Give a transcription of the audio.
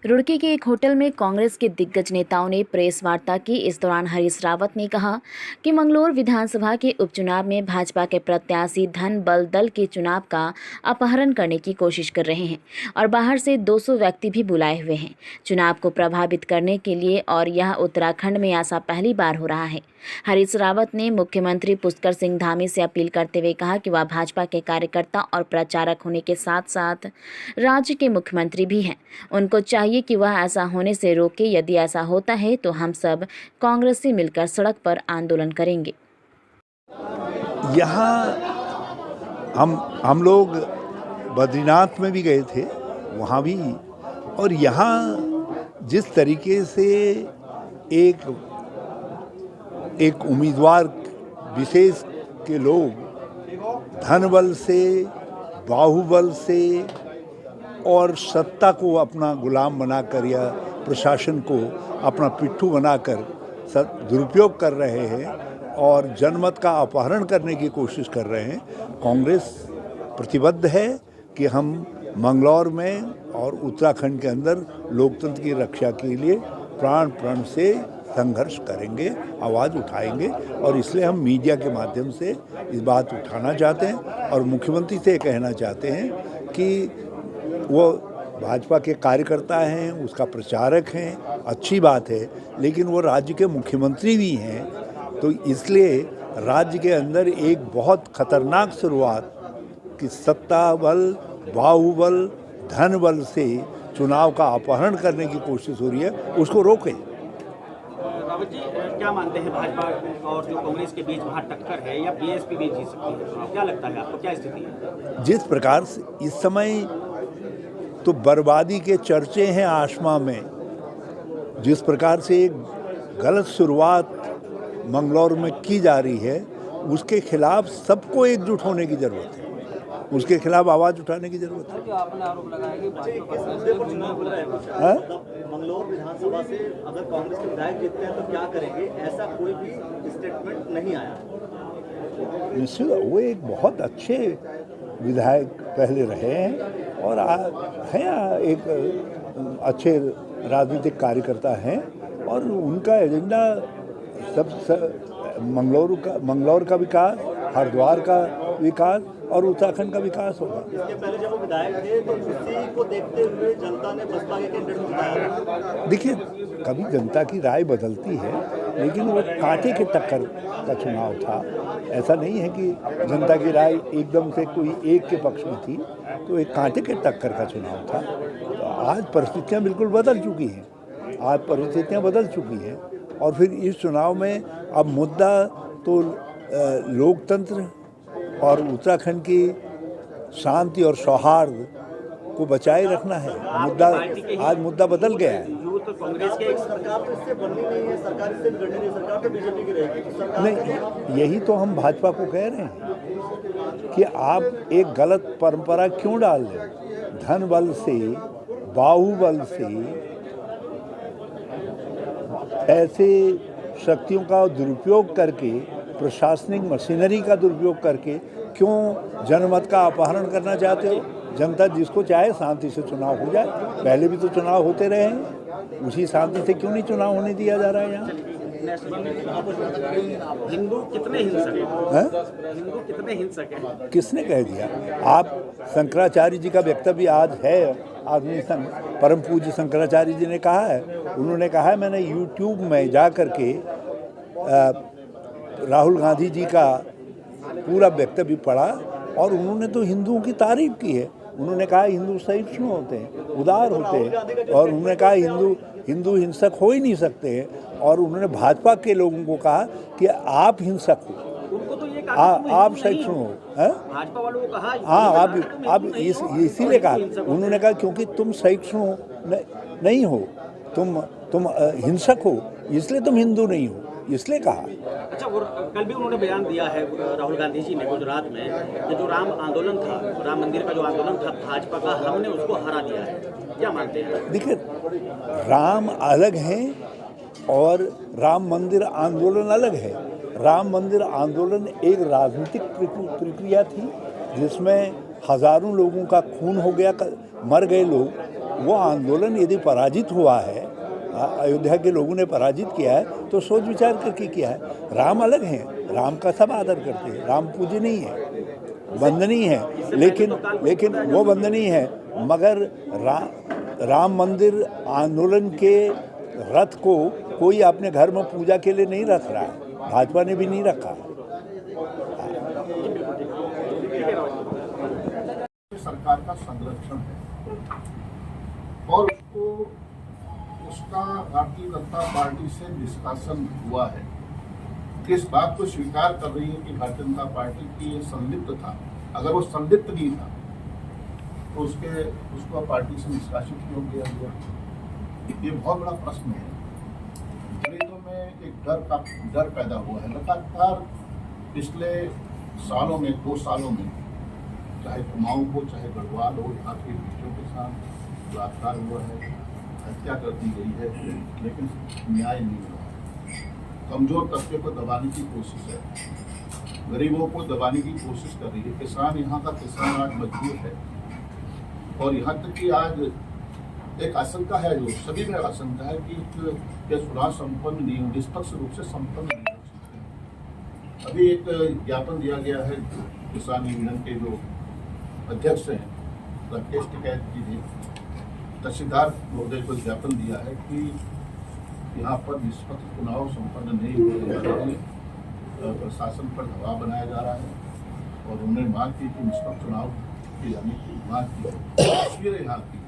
रुड़की के एक होटल में कांग्रेस के दिग्गज नेताओं ने प्रेस वार्ता की। इस दौरान हरीश रावत ने कहा कि मंगलौर विधानसभा के उपचुनाव में भाजपा के प्रत्याशी धन बल दल के चुनाव का अपहरण करने की कोशिश कर रहे हैं और बाहर से 200 व्यक्ति भी बुलाए हुए हैं चुनाव को प्रभावित करने के लिए, और यह उत्तराखंड में ऐसा पहली बार हो रहा है। हरीश रावत ने मुख्यमंत्री पुष्कर सिंह धामी से अपील करते हुए कहा कि वह भाजपा के कार्यकर्ता और प्रचारक होने के साथ साथ राज्य के मुख्यमंत्री भी हैं। उनको चाहिए कि वह ऐसा होने से रोके। यदि ऐसा होता है तो हम सब कांग्रेस से मिलकर सड़क पर आंदोलन करेंगे। यहाँ हम लोग बद्रीनाथ में भी गए थे, वहाँ भी, और यहाँ जिस तरीके से एक उम्मीदवार विशेष के लोग धनबल से, बाहुबल से और सत्ता को अपना गुलाम बनाकर या प्रशासन को अपना पिट्ठू बनाकर दुरुपयोग कर रहे हैं और जनमत का अपहरण करने की कोशिश कर रहे हैं। कांग्रेस प्रतिबद्ध है कि हम मंगलौर में और उत्तराखंड के अंदर लोकतंत्र की रक्षा के लिए प्राण प्रण से संघर्ष करेंगे, आवाज़ उठाएंगे, और इसलिए हम मीडिया के माध्यम से इस बात उठाना चाहते हैं और मुख्यमंत्री से कहना चाहते हैं कि वो भाजपा के कार्यकर्ता हैं, उसका प्रचारक हैं, अच्छी बात है, लेकिन वो राज्य के मुख्यमंत्री भी हैं। तो इसलिए राज्य के अंदर एक बहुत खतरनाक शुरुआत कि सत्ता बल, बाहुबल, धन बल से चुनाव का अपहरण करने की कोशिश हो रही है, उसको रोकें। रावत जी, क्या मानते हैं, भाजपा और जो कांग्रेस के बीच वहाँ टक्कर है या बीएसपी भी जीत सकती है? क्या लगता है आपको, क्या स्थिति है? जिस प्रकार से इस समय तो बर्बादी के चर्चे हैं आसमां में, जिस प्रकार से एक गलत शुरुआत मंगलौर में की जा रही है, उसके खिलाफ सबको एकजुट होने की ज़रूरत है, उसके खिलाफ आवाज़ उठाने की ज़रूरत है। आपने आरोप लगाया कि मंगलौर विधानसभा से अगर कांग्रेस के विधायक जीतते हैं तो क्या करेंगे, ऐसा कोई भी स्टेटमेंट नहीं आया। निश्चित वो एक बहुत अच्छे विधायक पहले रहे हैं और हैं, एक अच्छे राजनीतिक कार्यकर्ता हैं और उनका एजेंडा सब मंगलौर का विकास, हरिद्वार का विकास और उत्तराखंड का विकास होगा। इसके पहले जब वो विधायक थे तो उसी को देखते हुए जनता ने बसपा के कैंडिडेट को जिताया। देखिए, कभी जनता की राय बदलती है, लेकिन वो कांटे के टक्कर का चुनाव था। ऐसा नहीं है कि जनता की राय एकदम से कोई एक के पक्ष में थी, तो एक कांटे के टक्कर का चुनाव था। तो आज परिस्थितियाँ बिल्कुल बदल चुकी हैं, आज परिस्थितियाँ बदल चुकी हैं और फिर इस चुनाव में अब मुद्दा तो लोकतंत्र और उत्तराखंड की शांति और सौहार्द को बचाए रखना है। आज मुद्दा बदल गया है। तो कांग्रेस के एक सरकार तो इससे बननी नहीं है, सरकार इससे बिगड़नी नहीं, सरकार तो बीजेपी की रहेगी। नहीं, यही तो हम भाजपा को कह रहे हैं कि आप एक गलत परंपरा क्यों डाल रहे हैं। धन बल से, बाहुबल से, ऐसे शक्तियों का दुरुपयोग करके, प्रशासनिक मशीनरी का दुरुपयोग करके क्यों जनमत का अपहरण करना चाहते हो। जनता जिसको चाहे शांति से चुनाव हो जाए, पहले भी तो चुनाव होते रहे हैं, उसी शांति से क्यों नहीं चुनाव होने दिया जा रहा है यहाँ। हिंदू कितने हिंसक हैं? हिंदू कितने हिंसक हैं? किसने कह दिया? आप शंकराचार्य जी का वक्तव्य आज है, आदमी परम पूज्य शंकराचार्य जी ने कहा है, उन्होंने कहा है, मैंने यूट्यूब में जा कर के राहुल गांधी जी का पूरा वक्तव्य पढ़ा और उन्होंने तो हिंदुओं की तारीफ की है। उन्होंने कहा हिंदू सहिष्णु होते हैं, उदार होते हैं, और उन्होंने कहा हिंदू हिंसक हो ही नहीं सकते हैं। और उन्होंने भाजपा के लोगों को कहा कि आप हिंसक हो, उनको तो ये कहा आप सहिष्णु हो। भाजपा वालों को कहा, हाँ, आप इसीलिए कहा, उन्होंने कहा क्योंकि तुम सहिष्णु नहीं हो, तुम हिंसक हो, इसलिए तुम हिंदू नहीं हो, इसलिए कहा। अच्छा, और कल भी उन्होंने बयान दिया है राहुल गांधी जी ने गुजरात में कि जो राम आंदोलन था, राम मंदिर का जो आंदोलन था भाजपा का, हमने उसको हरा दिया है। क्या मानते हैं? देखिए, राम अलग है और राम मंदिर आंदोलन अलग है। राम मंदिर आंदोलन एक राजनीतिक प्रक्रिया थी जिसमें हजारों लोगों का खून हो गया, मर गए लोग, वो आंदोलन यदि पराजित हुआ है, अयोध्या के लोगों ने पराजित किया है, तो सोच विचार करके किया है। राम अलग हैं, राम का सब आदर करते हैं, राम पूजनीय है, वंदनीय है, लेकिन वो वंदनीय है, मगर राम मंदिर आंदोलन के रथ को कोई अपने घर में पूजा के लिए नहीं रख रहा है, भाजपा ने भी नहीं रखा। सरकार का संरक्षण है और उसका भारतीय जनता पार्टी से डिस्कशन हुआ है। इस बात को स्वीकार कर रही है कि भारतीय जनता पार्टी की ये संलिप्त था। अगर वो संलिप्त नहीं था तो उसको पार्टी से निष्कासित क्यों किया गया? ये बहुत बड़ा प्रश्न है। दलितों में एक डर पैदा हुआ है। लगातार पिछले सालों में, 2 सालों में, चाहे कुमाऊं हो चाहे गढ़वाल हो, यहाँ के बच्चों के साथ बलात्कार हुआ है, हत्या कर दी गई है, लेकिन न्याय नहीं हुआ। कमजोर तबके को दबाने की कोशिश है, गरीबों को दबाने की कोशिश कर रही है। किसान, यहाँ का किसान आज मजबूर है और यहाँ तक कि आज एक आशंका है, जो सभी में आशंका है कि चुनाव संपन्न नहीं, निष्पक्ष रूप से संपन्न नहीं हो सकते। अभी एक ज्ञापन दिया गया है किसान यूनियन के जो अध्यक्ष हैं राकेश टिकैत जी ने तहसीलदार महोदय को ज्ञापन दिया है कि यहाँ पर निष्पक्ष चुनाव संपन्न नहीं होने जा रहे हैं, प्रशासन पर दबाव बनाया जा रहा है और उन्होंने मांग की कि निष्पक्ष चुनाव की जाने की मांग की। तस्वीरें यहाँ की